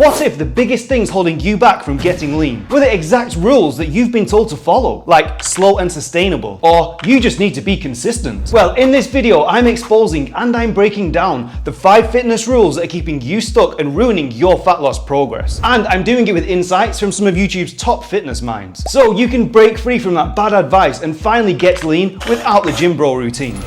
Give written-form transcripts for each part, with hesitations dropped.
What if the biggest things holding you back from getting lean were the exact rules that you've been told to follow, like slow and sustainable, or you just need to be consistent? Well, in this video, I'm exposing and I'm breaking down the 5 fitness rules that are keeping you stuck and ruining your fat loss progress. And I'm doing it with insights from some of YouTube's top fitness minds, so you can break free from that bad advice and finally get lean without the gym bro routine.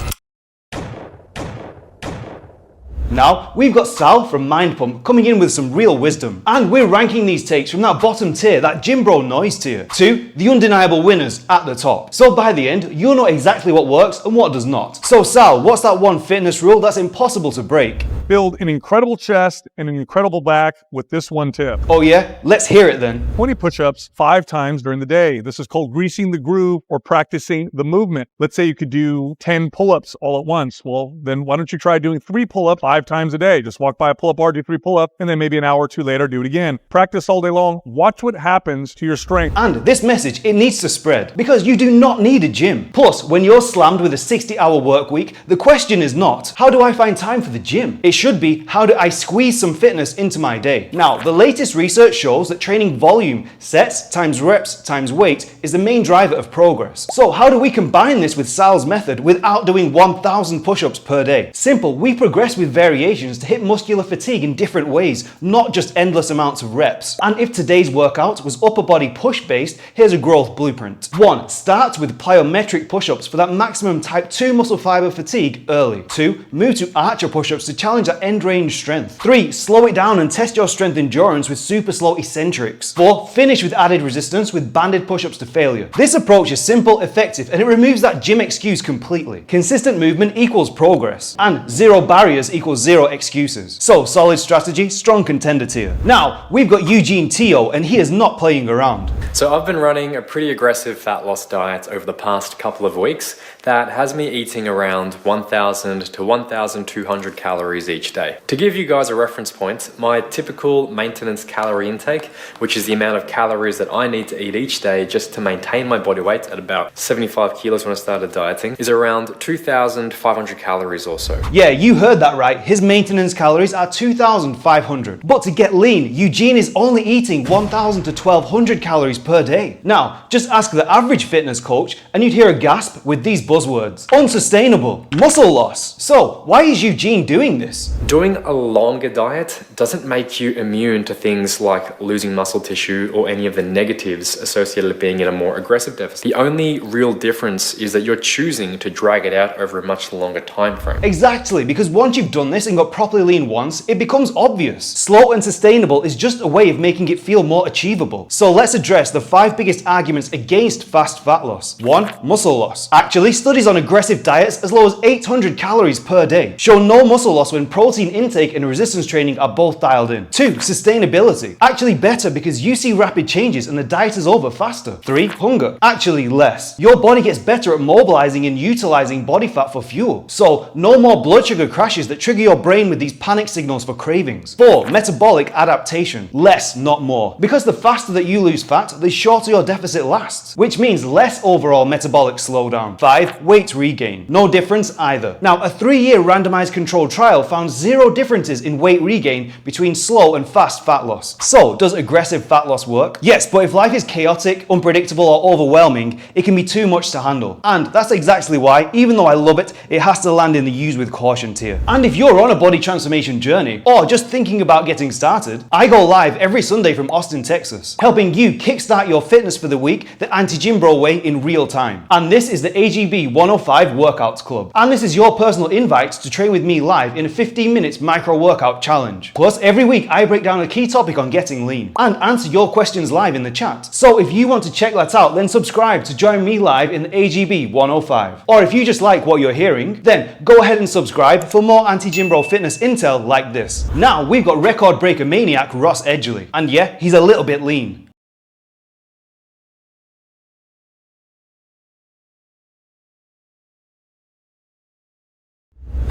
Now, we've got Sal from Mind Pump coming in with some real wisdom, and we're ranking these takes from that bottom tier, that gym bro noise tier, to the undeniable winners at the top. So by the end, you'll know exactly what works and what does not. So Sal, what's that one fitness rule that's impossible to break? Build an incredible chest and an incredible back with this one tip. Oh yeah? Let's hear it then. 20 push-ups 5 times during the day. This is called greasing the groove or practicing the movement. Let's say you could do 10 pull-ups all at once. Well, then why don't you try doing 3 pull-ups 5 times a day? Just walk by a pull-up bar, do 3 pull-ups, and then maybe an hour or 2 later, do it again. Practice all day long. Watch what happens to your strength. And this message, it needs to spread, because you do not need a gym. Plus, when you're slammed with a 60-hour work week, the question is not, how do I find time for the gym? It should be, how do I squeeze some fitness into my day? Now, the latest research shows that training volume, sets times reps times weight, is the main driver of progress. So how do we combine this with Sal's method without doing 1,000 push-ups per day? Simple, we progress with variations to hit muscular fatigue in different ways, not just endless amounts of reps. And if today's workout was upper body push-based, here's a growth blueprint. 1. Start with plyometric push-ups for that maximum type 2 muscle fiber fatigue early. 2. Move to archer push-ups to challenge that end range strength. 3. Slow it down and test your strength endurance with super slow eccentrics. 4. Finish with added resistance with banded push-ups to failure. This approach is simple, effective, and it removes that gym excuse completely. Consistent movement equals progress, and zero barriers equals zero excuses. So, solid strategy, strong contender tier. Now, we've got Eugene Teo, and he is not playing around. So I've been running a pretty aggressive fat loss diet over the past couple of weeks that has me eating around 1,000 to 1,200 calories each day. To give you guys a reference point, my typical maintenance calorie intake, which is the amount of calories that I need to eat each day just to maintain my body weight at about 75 kilos when I started dieting, is around 2,500 calories or so. Yeah, you heard that right. His maintenance calories are 2,500. But to get lean, Eugene is only eating 1,000 to 1,200 calories per day. Now, just ask the average fitness coach and you'd hear a gasp with these buzzwords. Unsustainable, muscle loss. So, why is Eugene doing this? Doing a longer diet doesn't make you immune to things like losing muscle tissue or any of the negatives associated with being in a more aggressive deficit. The only real difference is that you're choosing to drag it out over a much longer time frame. Exactly, because once you've done this and got properly lean once, it becomes obvious. Slow and sustainable is just a way of making it feel more achievable. So let's address the 5 biggest arguments against fast fat loss. 1. Muscle loss. Actually, studies on aggressive diets as low as 800 calories per day show no muscle loss when protein intake and resistance training are both dialed in. 2. Sustainability. Actually better because you see rapid changes and the diet is over faster. 3. Hunger. Actually less. Your body gets better at mobilizing and utilizing body fat for fuel. So no more blood sugar crashes that trigger your brain with these panic signals for cravings. 4. Metabolic adaptation. Less, not more. Because the faster that you lose fat, the shorter your deficit lasts, which means less overall metabolic slowdown. 5. Weight regain. No difference either. Now, a 3-year randomized controlled trial found 0 differences in weight regain between slow and fast fat loss. So, does aggressive fat loss work? Yes, but if life is chaotic, unpredictable, or overwhelming, it can be too much to handle. And that's exactly why, even though I love it, it has to land in the use with caution tier. And if you're on a body transformation journey, or just thinking about getting started, I go live every Sunday from Austin, Texas, helping you kickstart your fitness for the week the anti-gym bro way in real time. And this is the AGB 105 Workouts Club. And this is your personal invite to train with me live in a 15 minutes micro workout challenge. Plus, every week I break down a key topic on getting lean and answer your questions live in the chat. So if you want to check that out, then subscribe to join me live in the AGB 105. Or if you just like what you're hearing, then go ahead and subscribe for more anti-gym bro fitness intel like this. Now we've got record breaker maniac Ross Edgley. And yeah, he's a little bit lean.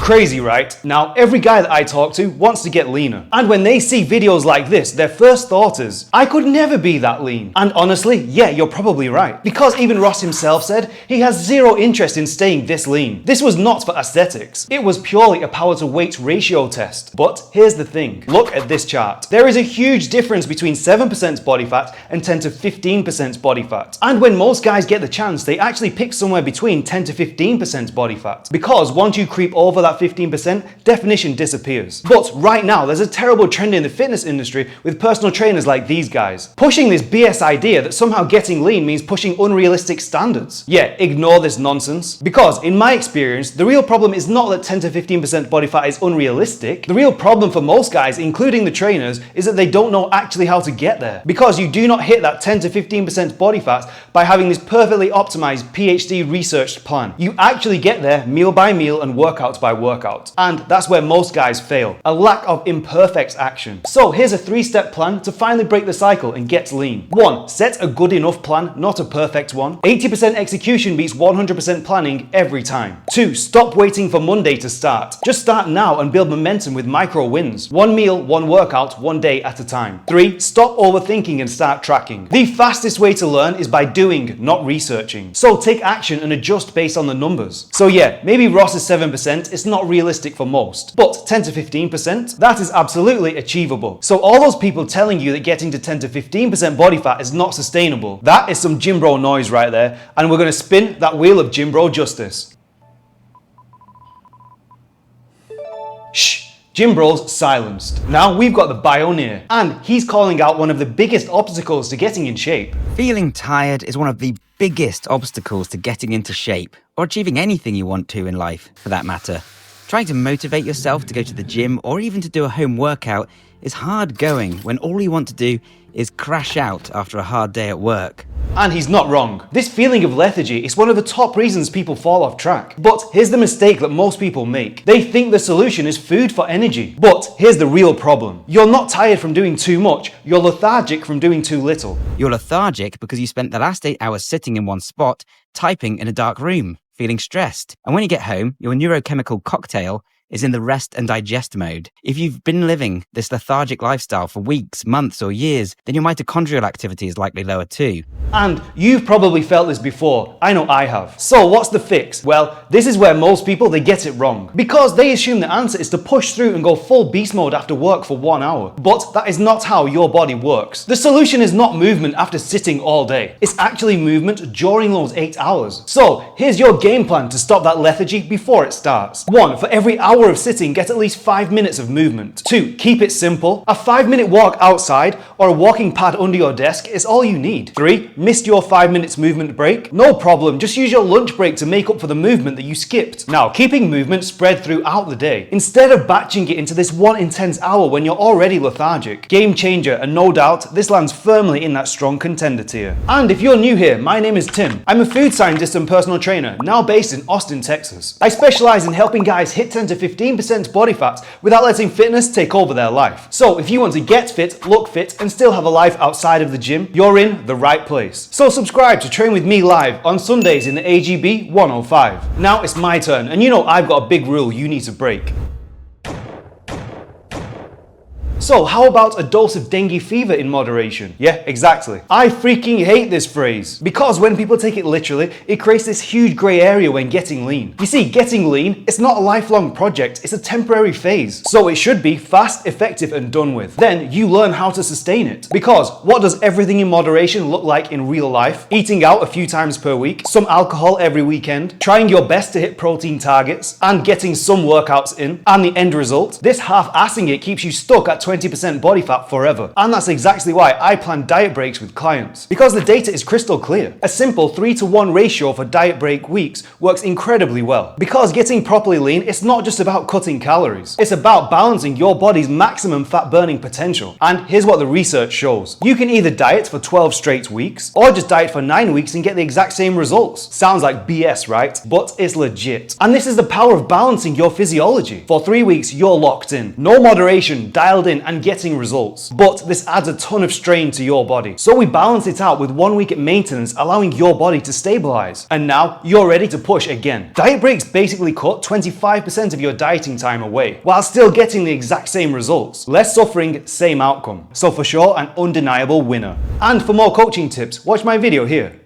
Crazy, right? Now, every guy that I talk to wants to get leaner. And when they see videos like this, their first thought is, I could never be that lean. And honestly, yeah, you're probably right. Because even Ross himself said he has zero interest in staying this lean. This was not for aesthetics. It was purely a power to weight ratio test. But here's the thing. Look at this chart. There is a huge difference between 7% body fat and 10 to 15% body fat. And when most guys get the chance, they actually pick somewhere between 10 to 15% body fat. Because once you creep over that 15%, definition disappears. But right now, there's a terrible trend in the fitness industry with personal trainers like these guys, pushing this BS idea that somehow getting lean means pushing unrealistic standards. Yeah, ignore this nonsense. Because in my experience, the real problem is not that 10 to 15% body fat is unrealistic. The real problem for most guys, including the trainers, is that they don't know actually how to get there. Because you do not hit that 10 to 15% body fat by having this perfectly optimized PhD researched plan. You actually get there meal by meal and workout by workout. And that's where most guys fail. A lack of imperfect action. So here's a 3-step plan to finally break the cycle and get lean. 1. Set a good enough plan, not a perfect one. 80% execution beats 100% planning every time. 2. Stop waiting for Monday to start. Just start now and build momentum with micro wins. 1 meal, 1 workout, 1 day at a time. 3. Stop overthinking and start tracking. The fastest way to learn is by doing, not researching. So take action and adjust based on the numbers. So yeah, maybe Ross is 7%, it's not realistic for most. But 10 to 15%, that is absolutely achievable. So all those people telling you that getting to 10 to 15% body fat is not sustainable, that is some gym bro noise right there, and we're gonna spin that wheel of gym bro justice. Shh. Gym Bro's silenced. Now we've got the Bioneer, and he's calling out one of the biggest obstacles to getting in shape. Feeling tired is one of the biggest obstacles to getting into shape, or achieving anything you want to in life, for that matter. Trying to motivate yourself to go to the gym or even to do a home workout is hard going when all you want to do is crash out after a hard day at work. And he's not wrong. This feeling of lethargy is one of the top reasons people fall off track. But here's the mistake that most people make. They think the solution is food for energy. But here's the real problem. You're not tired from doing too much, you're lethargic from doing too little. You're lethargic because you spent the last 8 hours sitting in one spot, typing in a dark room, feeling stressed. And when you get home, your neurochemical cocktail is in the rest and digest mode. If you've been living this lethargic lifestyle for weeks, months, or years, then your mitochondrial activity is likely lower too. And you've probably felt this before. I know I have. So what's the fix? Well, this is where most people, they get it wrong. Because they assume the answer is to push through and go full beast mode after work for 1 hour. But that is not how your body works. The solution is not movement after sitting all day. It's actually movement during those 8 hours. So here's your game plan to stop that lethargy before it starts. 1. For every hour of sitting, get at least 5 minutes of movement. 2. Keep it simple. A 5-minute walk outside or a walking pad under your desk is all you need. 3. Missed your 5 minutes movement break? No problem, just use your lunch break to make up for the movement that you skipped. Now, keeping movement spread throughout the day, instead of batching it into this one intense hour when you're already lethargic. Game changer, and no doubt, this lands firmly in that strong contender tier. And if you're new here, my name is Tim. I'm a food scientist and personal trainer, now based in Austin, Texas. I specialize in helping guys hit 10 to 15% body fat without letting fitness take over their life. So if you want to get fit, look fit, and still have a life outside of the gym, you're in the right place. So subscribe to Train With Me live on Sundays in the AGB 105. Now it's my turn, and you know I've got a big rule you need to break. So how about a dose of dengue fever in moderation? Yeah, exactly. I freaking hate this phrase because when people take it literally, it creates this huge grey area when getting lean. You see, getting lean, it's not a lifelong project, it's a temporary phase. So it should be fast, effective, and done with. Then you learn how to sustain it. Because what does everything in moderation look like in real life? Eating out a few times per week, some alcohol every weekend, trying your best to hit protein targets, and getting some workouts in. And the end result? This half-assing it keeps you stuck at 20% body fat forever. And that's exactly why I plan diet breaks with clients. Because the data is crystal clear. A simple 3-to-1 ratio for diet break weeks works incredibly well. Because getting properly lean, it's not just about cutting calories. It's about balancing your body's maximum fat burning potential. And here's what the research shows. You can either diet for 12 straight weeks, or just diet for 9 weeks and get the exact same results. Sounds like BS, right? But it's legit. And this is the power of balancing your physiology. For 3 weeks, you're locked in. No moderation, dialed in and getting results. But this adds a ton of strain to your body. So we balance it out with 1 week at maintenance, allowing your body to stabilize. And now you're ready to push again. Diet breaks basically cut 25% of your dieting time away, while still getting the exact same results. Less suffering, same outcome. So for sure, an undeniable winner. And for more coaching tips, watch my video here.